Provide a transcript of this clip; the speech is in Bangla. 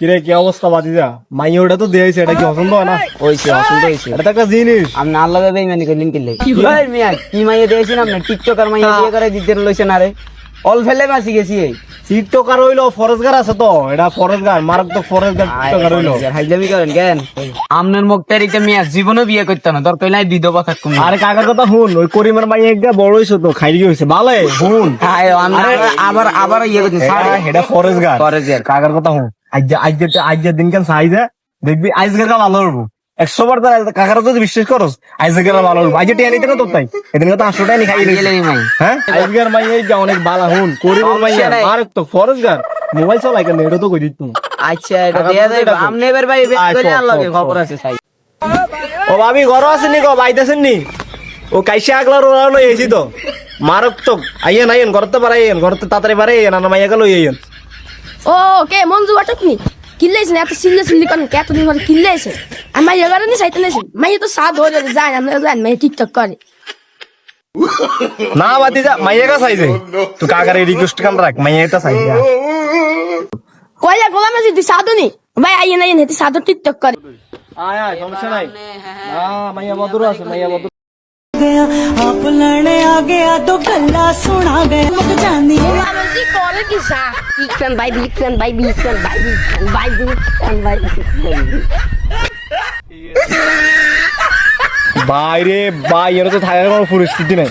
কিরে কি অবস্থা বাতিজা? মাই ওটা তো দিয়েছে, এটা কি পছন্দ হয় না? হইছে অসুবিধা হইছে। এটা তো একটা জিনিস। আপনি আল্লাহ বেইমানি করলেন কিলে ওই মিয়া কি মাইয়া দিয়েছেন আপনি? টিকটকার মাইয়া বিয়ে করে দিতে লইছেন? আরে অল ফেলে বাঁচি গেছি এই টিকটকার হইলো ফরেজগার আছে তো, এটা ফরেজগার মারাত্মক ফরেজগার টিকটকার হইলো। হাইজামি করেন কেন? আপনার মুখ তারিতে মিয়া জীবনও বিয়ে করতাম না, দরকার নাই বিধবা থাকুন। আরে কাকার কথা শুন, ওই করিমের মাই একটা বড় হইছে তো, খাই গিয়েছে ভালো শুন। আবার আবার ইয়ে করছেন এটা ফরেজগার ফরেজগার। কাকার কথা শুন। আজকের দিন কেন চাই যে দেখবি আজকের ভালো হবো 100 বার। কাকার যদি বিশ্বাস করস আজকের ভালো হবো। আজকে টিয়া নিতে না তোর তাই এদিন তো 800 টাকা খাই গেলে মাই হ্যাঁ। আজকের মাই এই যে অনেক বালা হুন করিমের মাই আর তো ফরেজগার মোবাইল চালাই কেন এটা তো কই দিত। আচ্ছা এটা দেয়া যায়। আপনি এবার ভাই বেতনে আল্লাহকে খবর আছে সাই। ও ভাবি ঘর আছেন নি গো, বাইতেছেন নি? ও কাইসা আগলার ওরা লই এসি তো মারাত্মক। আইয়েন আইয়েন ঘরতে পারাইয়েন, ঘরতে তাড়াতাড়ি পারাইয়েন, আর মাইয়াকে লই আইয়েন। ও কে মঞ্জু বাটক নি কিল্লাইছেন এত সিল্লে সিল্লি করেন এতদিন ধরে কিল্লাইছে আর মাইয়া গাড়ি নি সাইতে নেছেন মাইয়া তো সাদ ধরে যায় আমরা জান মাইয়া টিকটক করে না বাতিজা মাইয়াকে চাইছে তুই কাকার রিকোয়েস্ট কান রাখ, মাইয়াটা চাইছে। কয়লা গোলাম আছে তুই সাদু নি ভাই আইয়েন আইয়েন হেতি সাদু টিকটক করে আয় আয় সমস্যা নাই। না মাইয়া মধুর আছে, মাইয়া মধুর। गया आप लड़ने आ गया तो गला सुना गया मुझ जानी মানসি করে কি সা বিকন ভাই বিকন ভাই বিকন ভাই বিকন ভাই বিকন ভাই বাইরে ভাই এর তো থাকার কোনো পরিস্থিতি নাই।